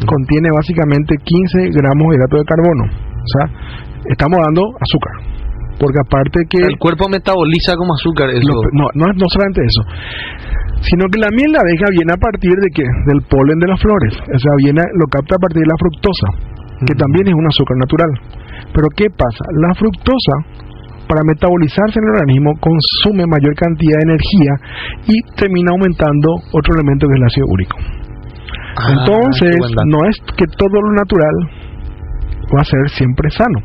contiene básicamente 15 gramos de hidrato de carbono. O sea, estamos dando azúcar. Porque aparte que... El cuerpo metaboliza como azúcar eso. No solamente eso, sino que la miel de abeja viene a partir de ¿qué? Del polen de las flores. O sea, lo capta a partir de la fructosa, que también es un azúcar natural. Pero ¿qué pasa? La fructosa, para metabolizarse en el organismo, consume mayor cantidad de energía y termina aumentando otro elemento que es el ácido úrico. Entonces, no es que todo lo natural va a ser siempre sano,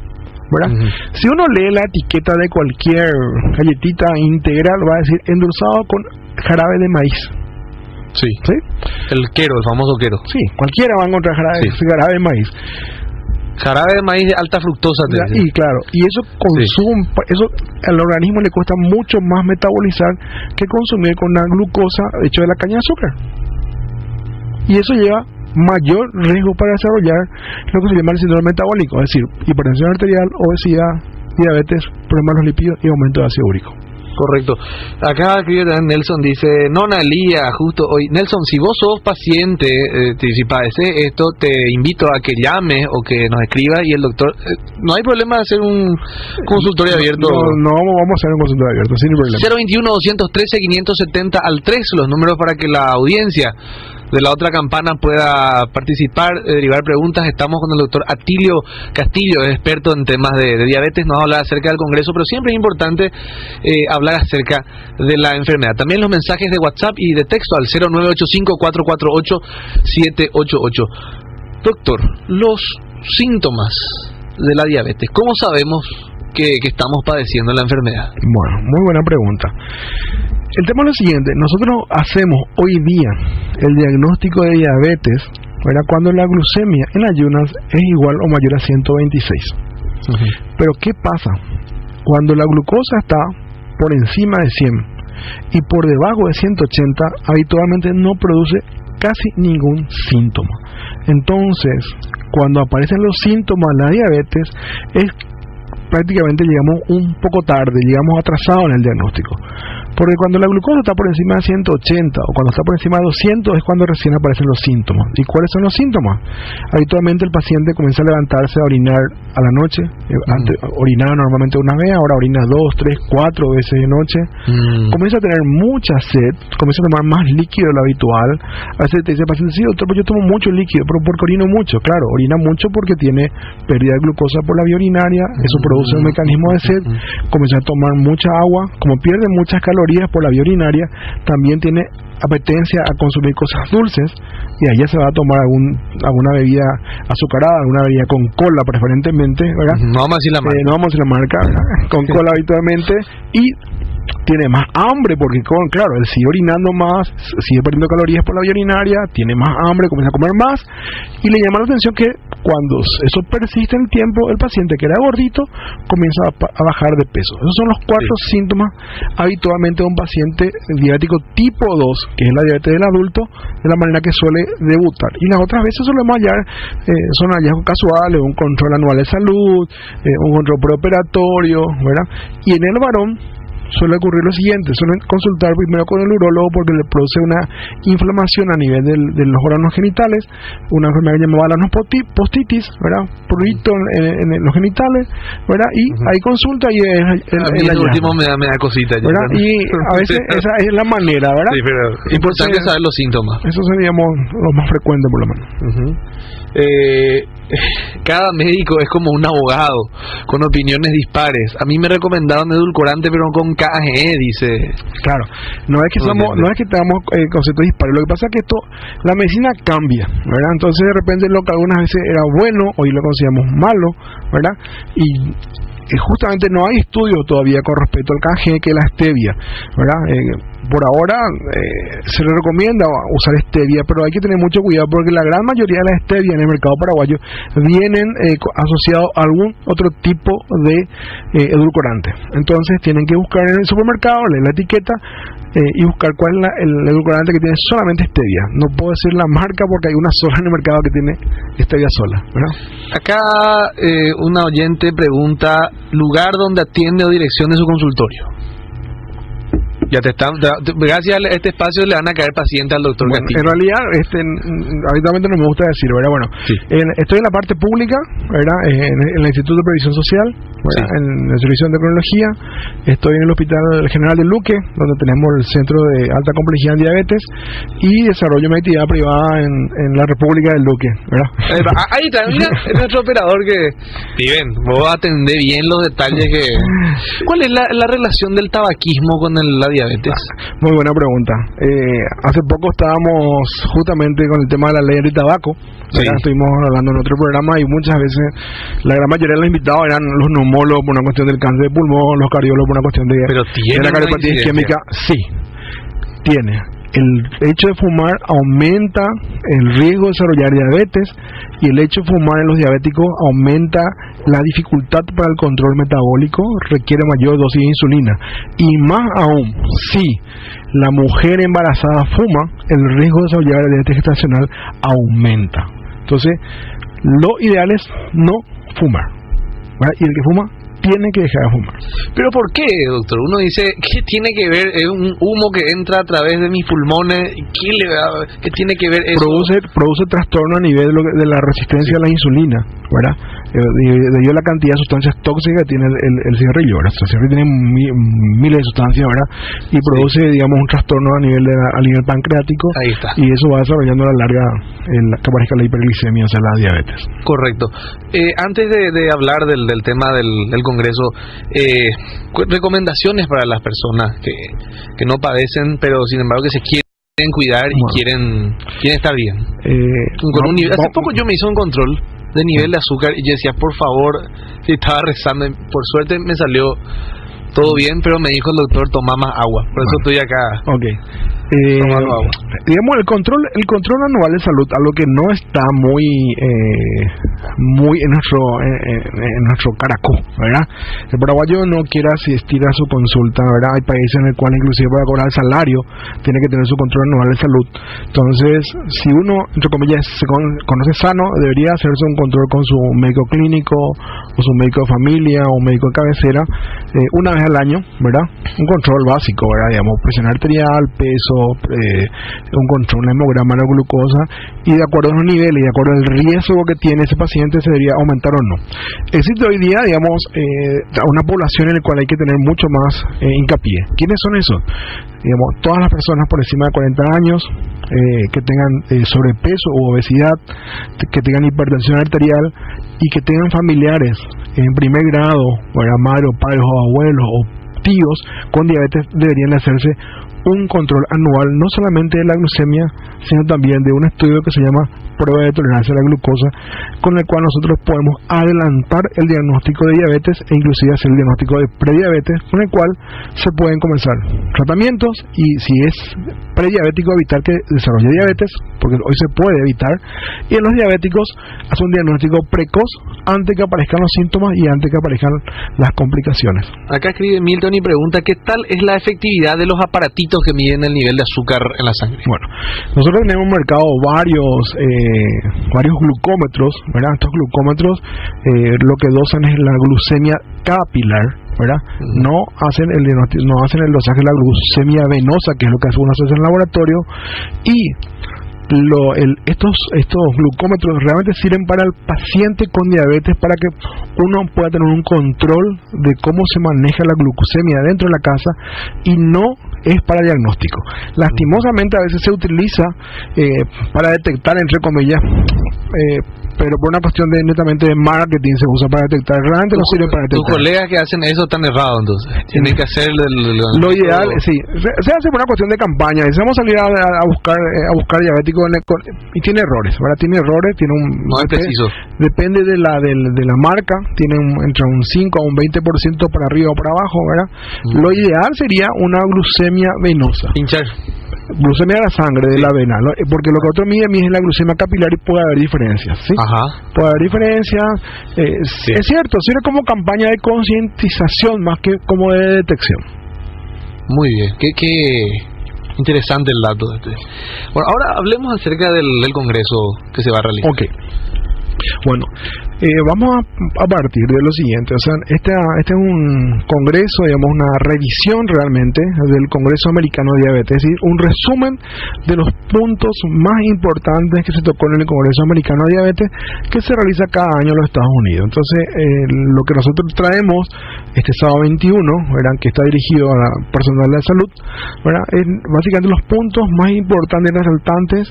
¿verdad? Si uno lee la etiqueta de cualquier galletita integral, va a decir endulzado con jarabe de maíz. Sí. El quero, el famoso quero. Sí, cualquiera va a encontrar jarabe de maíz. Jarabe de maíz de alta fructosa. Y claro, y eso consume, eso al organismo le cuesta mucho más metabolizar que consumir con una glucosa hecha de la caña de azúcar. Y eso lleva mayor riesgo para desarrollar lo que se llama el síndrome metabólico, es decir, hipertensión arterial, obesidad, diabetes, problemas de los lípidos y aumento de ácido úrico. Correcto. Acá escribe también Nelson, dice, Nona Elía, justo hoy. Nelson, si vos sos paciente, si padeces esto, te invito a que llames o que nos escribas y el doctor... no hay problema de hacer un consultorio abierto. No vamos a hacer un consultorio abierto, sin problema. 021-213-570 al 3, los números para que la audiencia de la otra campana pueda participar, derivar preguntas. Estamos con el doctor Atilio Castillo, es experto en temas de diabetes, nos va a hablar acerca del congreso, pero siempre es importante hablar acerca de la enfermedad. También los mensajes de WhatsApp y de texto al 0985-448-788. Doctor, los síntomas de la diabetes, ¿cómo sabemos que estamos padeciendo la enfermedad? Bueno, muy buena pregunta. El tema es lo siguiente, nosotros hacemos hoy día el diagnóstico de diabetes, ¿verdad? Cuando la glucemia en ayunas es igual o mayor a 126. Pero ¿qué pasa? Cuando la glucosa está por encima de 100 y por debajo de 180, habitualmente no produce casi ningún síntoma. Entonces, cuando aparecen los síntomas de la diabetes, es prácticamente llegamos un poco tarde, llegamos atrasados en el diagnóstico. Porque cuando la glucosa está por encima de 180 o cuando está por encima de 200 es cuando recién aparecen los síntomas. ¿Y cuáles son los síntomas? Habitualmente el paciente comienza a levantarse a orinar a la noche. Antes orinaba normalmente una vez, ahora orina 2, 3, 4 veces de noche. Comienza a tener mucha sed, comienza a tomar más líquido de lo habitual. A veces te dice el paciente, sí doctor, pues yo tomo mucho líquido, pero porque orino mucho. Claro, orina mucho porque tiene pérdida de glucosa por la vía urinaria, eso produce un mecanismo de sed, comienza a tomar mucha agua, como pierde muchas calorías por la vía urinaria, también tiene apetencia a consumir cosas dulces y allá se va a tomar alguna bebida azucarada, alguna bebida con cola preferentemente, ¿verdad? No vamos a decir la marca. No vamos a decir la marca, ¿verdad? Con cola habitualmente, y tiene más hambre porque claro, él sigue orinando más, sigue perdiendo calorías por la vía urinaria, tiene más hambre, comienza a comer más y le llama la atención que cuando eso persiste en el tiempo, el paciente que era gordito comienza a bajar de peso. Esos son los 4 síntomas habitualmente de un paciente diabético tipo 2, que es la diabetes del adulto, de la manera que suele debutar. Y las otras veces solemos hallar, son hallazgos casuales, un control anual de salud, un control preoperatorio, ¿verdad? Y en el varón suele ocurrir lo siguiente, suelen consultar primero con el urólogo porque le produce una inflamación a nivel de los órganos genitales, una enfermedad llamada balanopostitis, ¿verdad? Prurito en los genitales, ¿verdad? Y hay consulta y el último me da cosita ya, ¿verdad? Y a veces esa es la manera, ¿verdad? Sí, pero es importante saber los síntomas. Eso seríamos lo más frecuente por lo menos. Cada médico es como un abogado con opiniones dispares. A mí me recomendaron edulcorante pero con KGE, dice. Claro, no es que tengamos conceptos dispares. Lo que pasa es que la medicina cambia, ¿verdad? Entonces de repente lo que algunas veces era bueno, hoy lo consideramos malo, ¿verdad? Y justamente no hay estudios todavía con respecto al KGE, que es la stevia, ¿verdad? Por ahora se le recomienda usar stevia, pero hay que tener mucho cuidado porque la gran mayoría de las stevia en el mercado paraguayo vienen asociados a algún otro tipo de edulcorante. Entonces tienen que buscar en el supermercado, leer la etiqueta y buscar cuál es el edulcorante que tiene solamente stevia. No puedo decir la marca porque hay una sola en el mercado que tiene stevia sola, ¿verdad? Acá una oyente pregunta lugar donde atiende o dirección de su consultorio. Ya gracias a este espacio le van a caer pacientes al doctor Castillo. En realidad, habitualmente no me gusta decir, ¿verdad? Bueno, sí. Estoy en la parte pública, ¿verdad? En el Instituto de Previsión Social, ¿verdad? Sí. En el Servicio de Endocrinología. Estoy en el Hospital General de Luque, donde tenemos el Centro de Alta Complejidad en Diabetes, y desarrollo mi actividad privada en la República del Luque, ¿verdad? Ahí está, mira, es nuestro operador que... Steven, vos atendés bien los detalles que... ¿Cuál es la relación del tabaquismo con la diabetes? Muy buena pregunta. Hace poco estábamos justamente con el tema de la ley del tabaco. Sí. Estuvimos hablando en otro programa y muchas veces la gran mayoría de los invitados eran los neumólogos por una cuestión del cáncer de pulmón, los cardiólogos por una cuestión de la cardiopatía isquémica. Sí, tiene. El hecho de fumar aumenta el riesgo de desarrollar diabetes, y el hecho de fumar en los diabéticos aumenta la dificultad para el control metabólico, requiere mayor dosis de insulina, y más aún, si la mujer embarazada fuma, el riesgo de desarrollar diabetes gestacional aumenta. Entonces, lo ideal es no fumar, ¿verdad? Y el que fuma tiene que dejar de fumar. ¿Pero por qué, doctor? Uno dice, ¿qué tiene que ver? Es un humo que entra a través de mis pulmones. ¿Qué tiene que ver eso? Produce trastorno a nivel de la resistencia a la insulina, ¿verdad? Debido a la cantidad de sustancias tóxicas que tiene el cigarrillo, ¿verdad? El cigarrillo tiene miles de sustancias, ¿verdad? Y produce, digamos, un trastorno a nivel pancreático. Ahí está. Y eso va desarrollando a la larga que aparezca la hiperglicemia, o sea, la diabetes. Correcto. Antes de hablar del tema del Congreso, recomendaciones para las personas que no padecen, pero sin embargo que se quieren cuidar y quieren estar bien. Hace poco yo me hice un control de nivel de azúcar y yo decía, por favor, si estaba rezando, por suerte me salió todo bien, pero me dijo el doctor, toma más agua, por eso estoy acá. Okay. Digamos, el control anual de salud, algo que no está muy en nuestro caracol, ¿verdad? El paraguayo no quiere asistir a su consulta, ¿verdad? Hay países en el cual inclusive para cobrar el salario tiene que tener su control anual de salud. Entonces, si uno, entre comillas, se conoce sano, debería hacerse un control con su médico clínico o su médico de familia o médico de cabecera una vez al año, ¿verdad? Un control básico, ¿verdad? Digamos, presión arterial, peso, un control, un hemograma de glucosa, y de acuerdo a los niveles y de acuerdo al riesgo que tiene ese paciente se debería aumentar o no. Existe hoy día, digamos, una población en la cual hay que tener mucho más hincapié. ¿Quiénes son esos? Digamos, todas las personas por encima de 40 años que tengan sobrepeso u obesidad, que tengan hipertensión arterial y que tengan familiares en primer grado, madre o padres o abuelos o tíos con diabetes, deberían hacerse un control anual, no solamente de la glucemia, sino también de un estudio que se llama prueba de tolerancia a la glucosa, con el cual nosotros podemos adelantar el diagnóstico de diabetes e inclusive hacer el diagnóstico de prediabetes, con el cual se pueden comenzar tratamientos, y si es prediabético, evitar que desarrolle diabetes, porque hoy se puede evitar, y en los diabéticos hacer un diagnóstico precoz antes que aparezcan los síntomas y antes que aparezcan las complicaciones. Acá escribe Milton y pregunta, ¿qué tal es la efectividad de los aparatitos que miden el nivel de azúcar en la sangre? Bueno, nosotros tenemos en el mercado varios glucómetros, ¿verdad? Estos glucómetros lo que dosan es la glucemia capilar, ¿verdad? No hacen el dosaje de la glucemia venosa, que es lo que uno hace en el laboratorio, y estos glucómetros realmente sirven para el paciente con diabetes, para que uno pueda tener un control de cómo se maneja la glucemia dentro de la casa, y no es para diagnóstico. Lastimosamente a veces se utiliza para detectar, entre comillas, pero por una cuestión netamente de marketing se usa para detectar. Realmente no sirve para detectar. Tus colegas que hacen eso están errados, entonces tienen que hacer lo ideal, sí, se hace por una cuestión de campaña. Si vamos a salir a buscar diabéticos y tiene errores, ¿verdad? Tiene un no es preciso. Depende de la marca, tiene entre un 5 a un 20% para arriba o para abajo, ¿verdad? Lo ideal sería una glucemia venosa. Hinchar. Glucemia de la sangre, de la vena, ¿no? Porque lo que otro mide es la glucemia capilar y puede haber diferencias, ¿sí? Ajá. Puede haber diferencias, sí. Es cierto, sirve como campaña de concientización más que como de detección. Muy bien, qué interesante el dato. Bueno, ahora hablemos acerca del congreso que se va a realizar. Ok. Bueno, Vamos a partir de lo siguiente. O sea, este es un congreso, digamos, una revisión realmente del Congreso Americano de Diabetes, es decir, un resumen de los puntos más importantes que se tocó en el Congreso Americano de Diabetes, que se realiza cada año en los Estados Unidos. Entonces, lo que nosotros traemos este sábado 21, ¿verdad?, que está dirigido a personal de salud, ¿verdad?, es básicamente los puntos más importantes y resaltantes,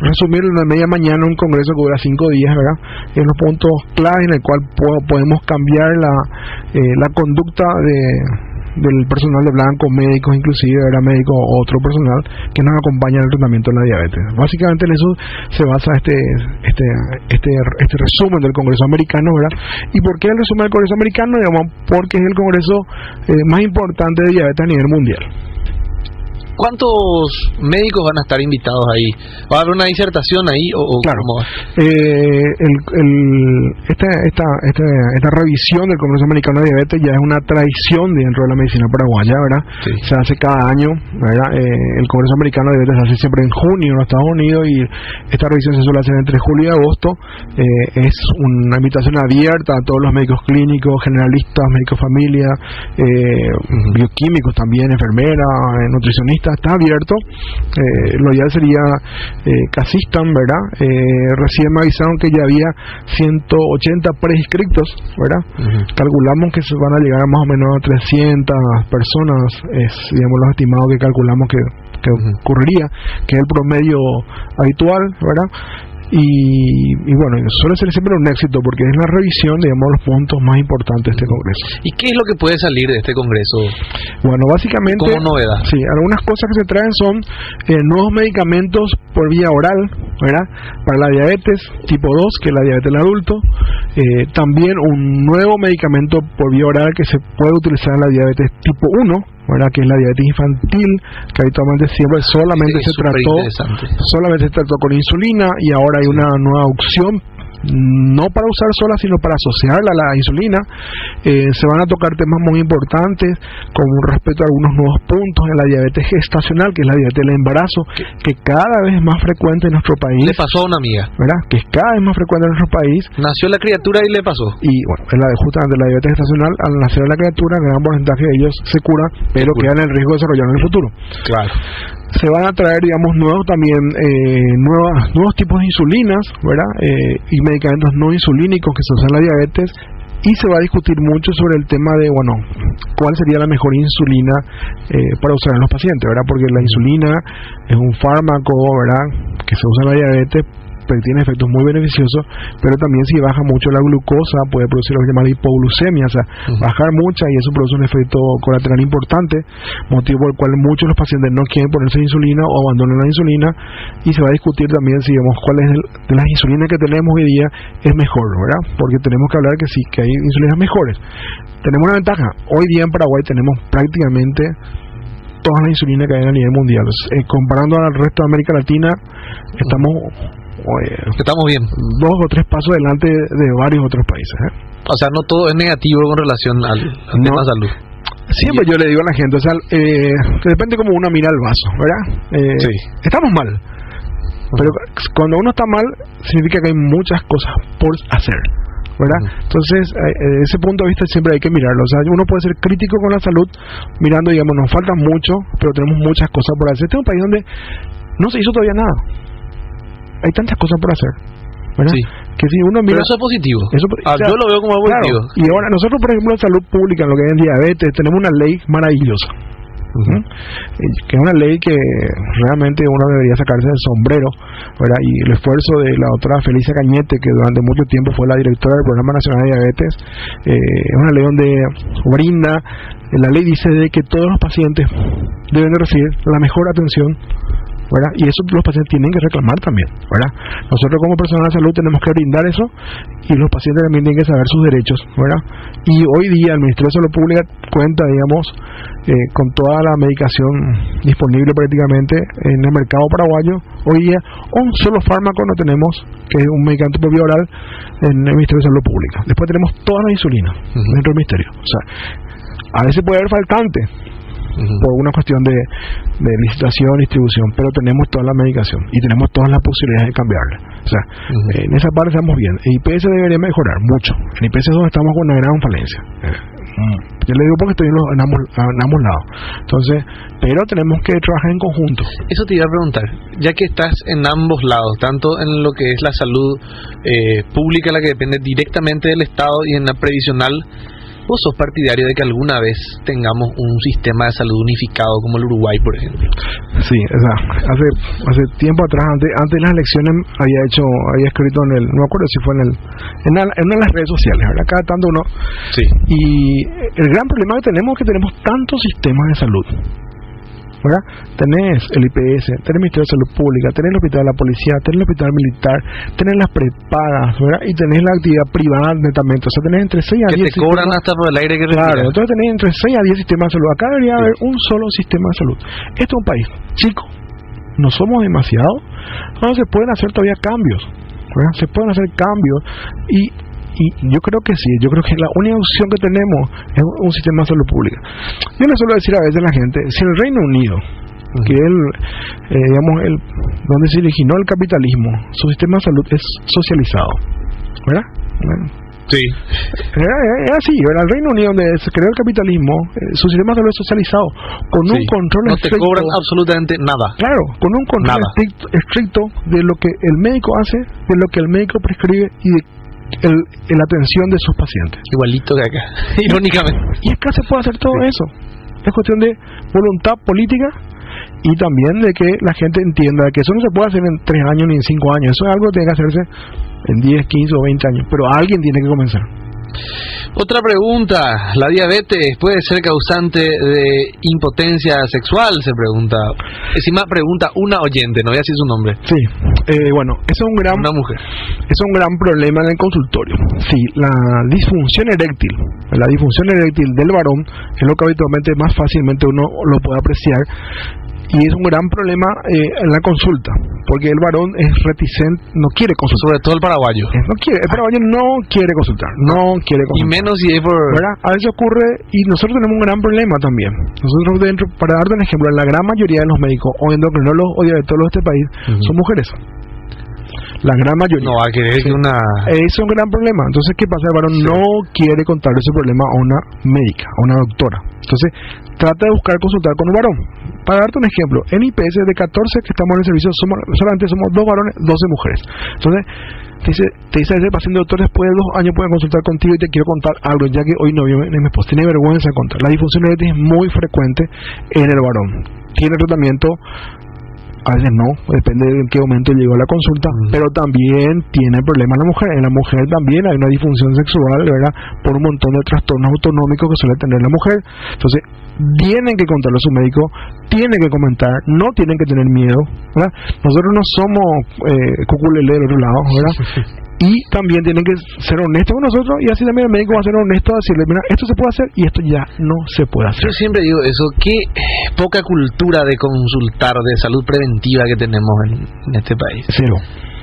resumir en una media mañana un congreso que dura 5 días, ¿verdad?, en los puntos clave en el cual podemos cambiar la conducta del personal de blanco, médicos inclusive, era médico o otro personal que nos acompaña en el tratamiento de la diabetes. Básicamente en eso se basa este resumen del Congreso Americano, ¿verdad? ¿Y por qué el resumen del Congreso Americano? Digamos, porque es el congreso más importante de diabetes a nivel mundial. ¿Cuántos médicos van a estar invitados ahí? ¿Va a haber una disertación ahí? Claro. Esta revisión del Congreso Americano de Diabetes ya es una tradición dentro de la medicina paraguaya, ¿verdad? Sí. Se hace cada año, ¿verdad? El Congreso Americano de Diabetes se hace siempre en junio en los Estados Unidos, y esta revisión se suele hacer entre julio y agosto. Es una invitación abierta a todos los médicos clínicos, generalistas, médicos familia, bioquímicos también, enfermeras, nutricionistas. Está abierto. Lo ideal sería que asistan, ¿verdad? Recién me avisaron que ya había 180 preinscriptos, ¿verdad? Calculamos que se van a llegar a más o menos a 300 personas, es, digamos, los estimados que calculamos que ocurriría, que es el promedio habitual, ¿verdad? Y bueno, suele ser siempre un éxito porque es la revisión, digamos, los puntos más importantes de este congreso. ¿Y qué es lo que puede salir de este congreso? Bueno, básicamente, como novedad, sí, algunas cosas que se traen son nuevos medicamentos por vía oral, ¿verdad?, para la diabetes tipo 2, que es la diabetes del adulto. También un nuevo medicamento por vía oral que se puede utilizar en la diabetes tipo 1, ¿verdad?, que es la diabetes infantil, que habitualmente siempre solamente se trató con insulina, y ahora hay una nueva opción, no para usar sola, sino para asociarla a la insulina. Se van a tocar temas muy importantes con respecto a algunos nuevos puntos en la diabetes gestacional, que es la diabetes del embarazo, que cada vez es más frecuente en nuestro país. Le pasó a una amiga, ¿verdad?, que es cada vez más frecuente en nuestro país. Nació la criatura y le pasó. Y bueno, justamente la diabetes gestacional, al nacer la criatura, el gran porcentaje de ellos se curan, pero quedan en riesgo de desarrollarlo en el futuro. Claro. Se van a traer, digamos, nuevos tipos de insulinas, ¿verdad?, y medicamentos no insulínicos que se usan en la diabetes, y se va a discutir mucho sobre el tema de, bueno, cuál sería la mejor insulina para usar en los pacientes, ¿verdad?, porque la insulina es un fármaco, ¿verdad?, que se usa en la diabetes, pero tiene efectos muy beneficiosos, pero también si baja mucho la glucosa puede producir lo que se llama hipoglucemia, o sea, bajar mucha, y eso produce un efecto colateral importante, motivo por el cual muchos de los pacientes no quieren ponerse insulina o abandonan la insulina. Y se va a discutir también si, digamos, cuál es de las insulinas que tenemos hoy día es mejor, ¿verdad?, porque tenemos que hablar que sí, que hay insulinas mejores. Tenemos una ventaja, hoy día en Paraguay tenemos prácticamente todas las insulinas que hay a nivel mundial. Comparando al resto de América Latina, estamos bien, 2 o 3 pasos adelante de varios otros países, O sea, no todo es negativo con relación al tema de salud. Siempre yo le digo a la gente, o sea, depende como uno mira el vaso, ¿verdad? Sí. Estamos mal, pero cuando uno está mal significa que hay muchas cosas por hacer, ¿verdad? Entonces, desde ese punto de vista siempre hay que mirarlo. O sea, uno puede ser crítico con la salud mirando, digamos, nos falta mucho, pero tenemos muchas cosas por hacer. Este es un país donde no se hizo todavía nada. Hay tantas cosas por hacer, ¿verdad? Sí. Que si uno mira, pero eso es positivo. Yo lo veo como algo positivo. Y ahora nosotros, por ejemplo, en salud pública, en lo que es en diabetes, tenemos una ley maravillosa, que es una ley que realmente uno debería sacarse del sombrero, ¿verdad? Y el esfuerzo de la doctora Felicia Cañete, que durante mucho tiempo fue la directora del Programa Nacional de Diabetes, es una ley donde brinda, la ley dice de que todos los pacientes deben de recibir la mejor atención, ¿verdad? Y eso los pacientes tienen que reclamar también, ¿verdad? Nosotros como personal de salud tenemos que brindar eso, y los pacientes también tienen que saber sus derechos, ¿verdad? Y hoy día el Ministerio de Salud Pública cuenta, digamos, con toda la medicación disponible prácticamente en el mercado paraguayo. Hoy día un solo fármaco no tenemos, que es un medicamento por vía oral en el Ministerio de Salud Pública. Después tenemos toda la insulina dentro del Ministerio. O sea, a veces puede haber faltante por una cuestión de licitación, distribución, pero tenemos toda la medicación y tenemos todas las posibilidades de cambiarla. O sea, en esa parte estamos bien. En IPS debería mejorar mucho. En IPS es donde estamos con una gran falencia. Yo le digo porque estoy en ambos lados. Entonces, pero tenemos que trabajar en conjunto. Eso te iba a preguntar, ya que estás en ambos lados, tanto en lo que es la salud pública, la que depende directamente del Estado, y en la previsional, ¿vos sos partidario de que alguna vez tengamos un sistema de salud unificado como el Uruguay, por ejemplo? Sí, o sea, hace tiempo atrás, antes de las elecciones, había escrito no me acuerdo si fue en una de las redes sociales, ¿verdad? Cada tanto uno. Sí. Y el gran problema que tenemos es que tenemos tantos sistemas de salud, ¿verdad? Tenés el IPS, tenés el Ministerio de Salud Pública, tenés el Hospital de la Policía, tenés el Hospital Militar, tenés las prepagas, ¿verdad? Y tenés la actividad privada netamente. O sea, tenés entre 6 a 10 que te cobran hasta por el aire que respiras. Claro, entonces tenés entre 6 a 10 sistemas de salud. Acá debería haber un solo sistema de salud. Este es un país chico, no somos demasiados, no se pueden hacer todavía cambios, ¿verdad? Se pueden hacer cambios y yo creo que sí, yo creo que la única opción que tenemos es un sistema de salud pública. Yo le suelo decir a veces a la gente, si el Reino Unido, que es donde se originó el capitalismo, su sistema de salud es socializado, ¿verdad? Sí. Es así, ¿verdad? El Reino Unido, donde se creó el capitalismo, su sistema de salud es socializado, con un control estricto. No te cobran absolutamente nada. Claro, con un control estricto de lo que el médico hace, de lo que el médico prescribe y de la atención de sus pacientes. Igualito que acá, irónicamente. Y acá se puede hacer todo eso. Es cuestión de voluntad política y también de que la gente entienda que eso no se puede hacer en 3 años ni en 5 años. Eso es algo que tiene que hacerse en 10, 15 o 20 años. Pero alguien tiene que comenzar. Otra pregunta, ¿la diabetes puede ser causante de impotencia sexual? Se pregunta. Encima pregunta una oyente, no voy a decir su nombre. Sí, bueno, eso es una mujer. Es un gran problema en el consultorio. Sí, la disfunción eréctil del varón es lo que habitualmente más fácilmente uno lo puede apreciar. Y es un gran problema en la consulta, porque el varón es reticente, no quiere consultar. Sobre todo el paraguayo. El paraguayo no quiere consultar, Y menos si es por... ¿verdad? A veces ocurre, y nosotros tenemos un gran problema también. Nosotros para darte un ejemplo, la gran mayoría de los médicos, o endocrinólogos o diabetólogos de este país, son mujeres. La gran mayoría. No va a querer que una... Es un gran problema. Entonces, ¿qué pasa? El varón no quiere contar ese problema a una médica, a una doctora. Entonces, trata de buscar consultar con un varón. Para darte un ejemplo, en IPS de 14 que estamos en el servicio, solamente somos 2 varones, 12 mujeres. Entonces, te dice ese paciente, doctor, después de 2 años pueden consultar contigo y te quiero contar algo, ya que hoy no vio mi esposa. Tiene vergüenza de contar. La disfunción eréctil es muy frecuente en el varón. Tiene tratamiento, a veces no, depende de en qué momento llegó a la consulta, pero también tiene problemas la mujer. En la mujer también hay una disfunción sexual, ¿verdad? Por un montón de trastornos autonómicos que suele tener la mujer. Entonces, tienen que contarlo a su médico, tienen que comentar, no tienen que tener miedo, ¿verdad? Nosotros no somos cuculele del otro lado, ¿verdad? Y también tienen que ser honestos con nosotros, y así también el médico va a ser honesto a decirle, mira, esto se puede hacer y esto ya no se puede hacer. Yo siempre digo eso, qué poca cultura de consultar, de salud preventiva que tenemos en este país. Cero.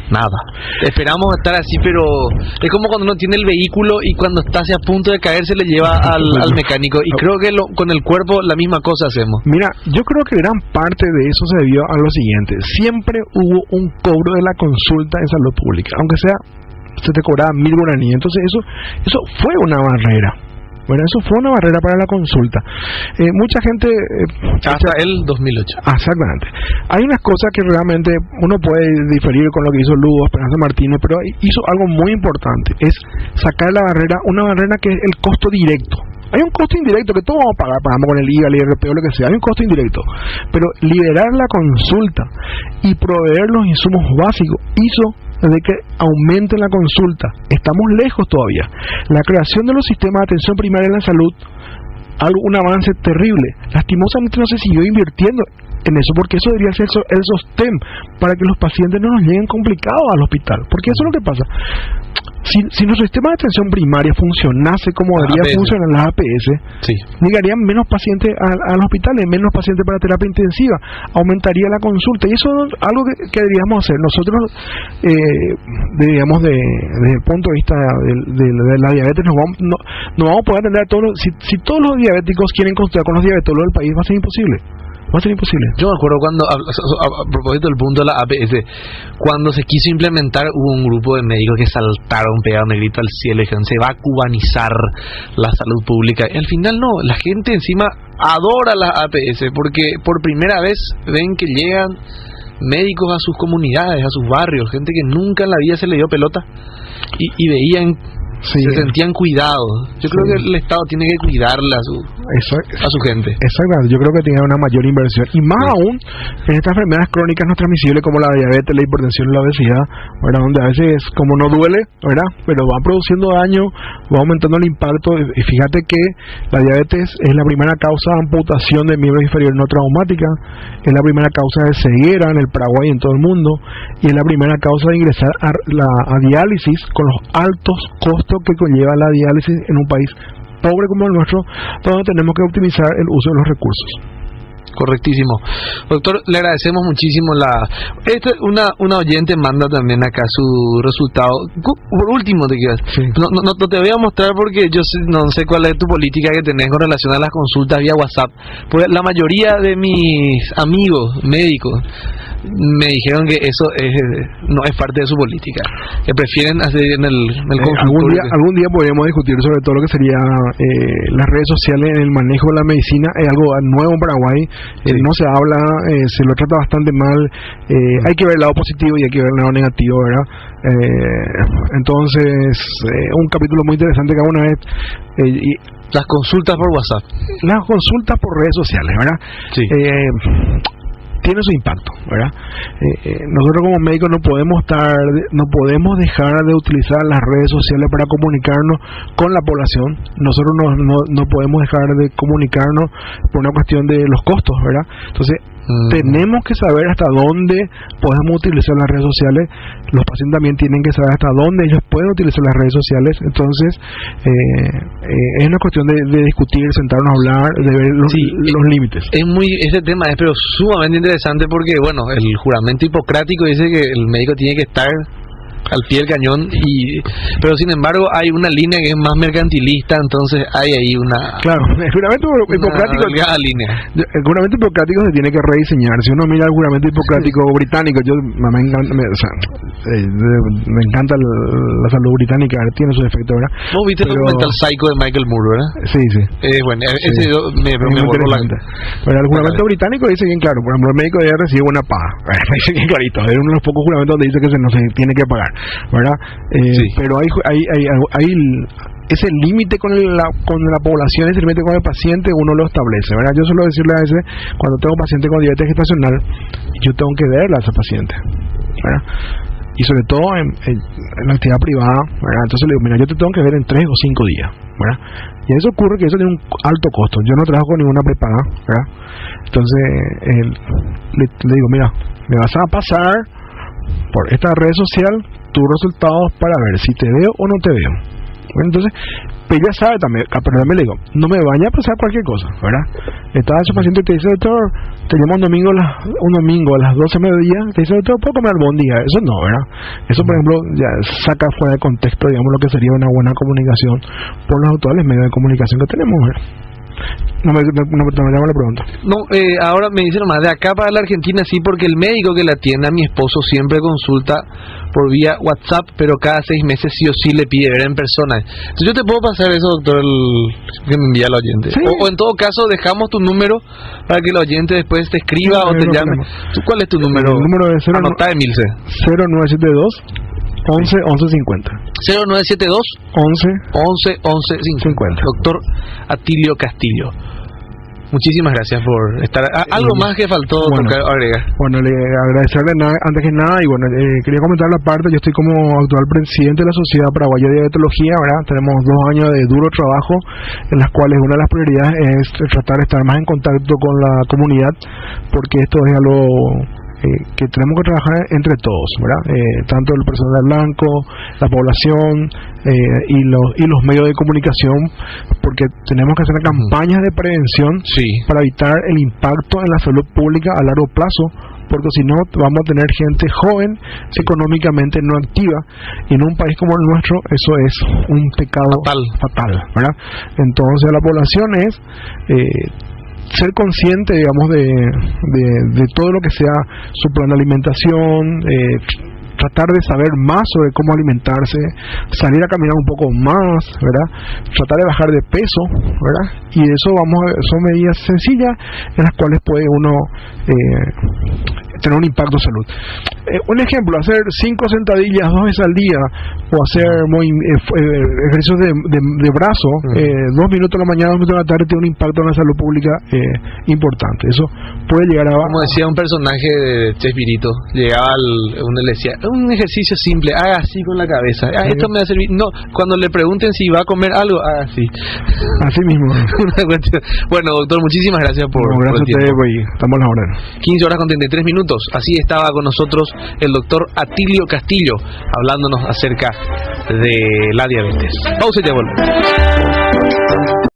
Nada. Esperamos estar así, pero es como cuando uno tiene el vehículo y cuando está hacia punto de caer se le lleva al mecánico. Y creo que con el cuerpo la misma cosa hacemos. Mira, yo creo que gran parte de eso se debió a lo siguiente. Siempre hubo un cobro de la consulta en salud pública, aunque sea se te cobraba 1.000 guaraníes. Entonces eso fue una barrera. Bueno, eso fue una barrera para la consulta. Mucha gente... hasta el 2008. Exactamente. Hay unas cosas que realmente uno puede diferir con lo que hizo Lugo, Esperanza Martínez, pero hizo algo muy importante. Es sacar la barrera, una barrera que es el costo directo. Hay un costo indirecto que todos vamos a pagar, pagamos con el IVA, el IRP o lo que sea. Hay un costo indirecto. Pero liberar la consulta y proveer los insumos básicos hizo de que aumente la consulta. Estamos lejos todavía. La creación de los sistemas de atención primaria en la salud, un avance terrible. Lastimosamente no se siguió invirtiendo en eso, porque eso debería ser el sostén para que los pacientes no nos lleguen complicados al hospital. Porque eso es lo que pasa. Si nuestro sistema de atención primaria funcionase como debería funcionar las APS, llegarían menos pacientes al hospital, menos pacientes para terapia intensiva, aumentaría la consulta, y eso es algo que deberíamos hacer. Nosotros deberíamos, desde el punto de vista de la diabetes, no vamos a poder atender a todos si todos los diabéticos quieren consultar con los diabetólogos del país, va a ser imposible. Va a ser imposible. Yo me acuerdo cuando, a propósito del punto de la APS, cuando se quiso implementar, hubo un grupo de médicos que saltaron, pegaron el grito al cielo y dijeron, se va a cubanizar la salud pública. Y al final no, la gente encima adora las APS porque por primera vez ven que llegan médicos a sus comunidades, a sus barrios, gente que nunca en la vida se le dio pelota y veían, se sentían cuidados. Yo creo que el Estado tiene que cuidarla a su gente. Exactamente, yo creo que tiene una mayor inversión y más aún en estas enfermedades crónicas no transmisibles como la diabetes, la hipertensión y la obesidad, ¿verdad? Donde a veces como no duele, ¿verdad? Pero va produciendo daño, va aumentando el impacto. Y fíjate que la diabetes es la primera causa de amputación de miembros inferiores no traumática, es la primera causa de ceguera en el Paraguay y en todo el mundo, y es la primera causa de ingresar a diálisis con los altos costos que conlleva la diálisis en un país pobre como el nuestro, donde tenemos que optimizar el uso de los recursos. Correctísimo. Doctor, le agradecemos muchísimo una oyente manda también acá su resultado. Por último, no te voy a mostrar porque yo no sé cuál es tu política que tenés con relación a las consultas vía WhatsApp. Porque la mayoría de mis amigos médicos me dijeron que eso no es parte de su política, que prefieren hacer en el consultorio. Algún día podríamos discutir sobre todo lo que sería las redes sociales en el manejo de la medicina. Es algo nuevo en Paraguay. No se habla, se lo trata bastante mal. Hay que ver el lado positivo y hay que ver el lado negativo, ¿verdad? Entonces, un capítulo muy interesante cada una vez. Las consultas por WhatsApp. Las consultas por redes sociales, ¿verdad? Sí. Tiene su impacto, ¿verdad? Nosotros como médicos no podemos dejar de utilizar las redes sociales para comunicarnos con la población. Nosotros no podemos dejar de comunicarnos por una cuestión de los costos, ¿verdad? Entonces tenemos que saber hasta dónde podemos utilizar las redes sociales. Los pacientes también tienen que saber hasta dónde ellos pueden utilizar las redes sociales. Entonces es una cuestión de discutir, sentarnos a hablar, de ver los límites. Ese tema es pero sumamente interesante porque, bueno, el juramento hipocrático dice que el médico tiene que estar al pie del cañón, pero sin embargo hay una línea que es más mercantilista, entonces hay ahí una... Claro, el juramento hipocrático... línea. El juramento hipocrático se tiene que rediseñar. Si uno mira el juramento hipocrático británico, me encanta la salud británica, tiene su efecto, ¿verdad? ¿Vos viste el documental Psycho de Michael Moore, verdad? Sí. Bueno, ese me borró la... Pero el juramento británico dice bien claro, por ejemplo, el médico debe recibir una paga. Dice bien clarito, es uno de los pocos juramentos donde dice que no se tiene que pagar, ¿verdad? Pero hay ese límite con la población, ese límite con el paciente, uno lo establece, ¿verdad? Yo suelo decirle a veces, cuando tengo un paciente con diabetes gestacional, yo tengo que verla a ese paciente, ¿verdad? Y sobre todo en la actividad privada, ¿verdad? Entonces le digo, mira, yo te tengo que ver en 3 o 5 días, ¿verdad? Y eso ocurre que eso tiene un alto costo. Yo no trabajo con ninguna prepaga, ¿verdad? Entonces le digo, mira, me vas a pasar por esta red social tus resultados para ver si te veo o no te veo. Bueno, entonces, pero ella sabe también, pero también le digo, no me vaya a pasar cualquier cosa, ¿verdad? Estaba ese paciente y te dice, doctor, te llama un domingo a las 12 de mediodía, te dice, doctor, ¿puedo comer algún día? Eso no, ¿verdad? Eso, por ejemplo, ya saca fuera de contexto, digamos, lo que sería una buena comunicación por los actuales medios de comunicación que tenemos, ¿verdad? No me llama la pregunta. No, ahora me dice nomás, de acá para la Argentina sí, porque el médico que la atiende a mi esposo siempre consulta por vía WhatsApp, pero cada 6 meses sí o sí le pide ver en persona. Entonces yo te puedo pasar eso, doctor, que me envía el oyente. Sí. O en todo caso dejamos tu número para que el oyente después te escriba o te llame. ¿Cuál es tu número? El número es anotá, Emilce. 0972 11 11 50. 0972 11 50. Doctor Atilio Castillo, muchísimas gracias por estar. ¿Algo más que faltó agregar? Bueno, le agradecerle antes que nada, y bueno, quería comentar la parte, yo estoy como actual presidente de la Sociedad Paraguaya de Diabetología, ¿verdad? Tenemos 2 años de duro trabajo, en las cuales una de las prioridades es tratar de estar más en contacto con la comunidad, porque esto es algo que tenemos que trabajar entre todos, ¿verdad? Tanto el personal blanco, la población y los medios de comunicación, porque tenemos que hacer campañas de prevención para evitar el impacto en la salud pública a largo plazo, porque si no vamos a tener gente joven, económicamente no activa, y en un país como el nuestro eso es un pecado fatal, ¿verdad? Entonces la población es ser consciente, digamos, de todo lo que sea su plan de alimentación, tratar de saber más sobre cómo alimentarse, salir a caminar un poco más, ¿verdad? Tratar de bajar de peso, ¿verdad? Y eso son medidas sencillas en las cuales puede uno tener un impacto en salud. Un ejemplo, hacer 5 sentadillas 2 veces al día, o hacer ejercicios de brazo 2 minutos en la mañana, 2 minutos en la tarde, tiene un impacto en la salud pública importante. Eso puede llegar a... Como decía un personaje de Chespirito, llegaba uno le decía, un ejercicio simple, haga así con la cabeza, esto me va a servir. No, cuando le pregunten si va a comer algo, haga así. Así mismo. Bueno, doctor, muchísimas gracias por gracias el tiempo. a ustedes, estamos a la hora. 15 horas con 33 minutos. Así estaba con nosotros el doctor Atilio Castillo, hablándonos acerca de la diabetes. Pausa y ya volvemos.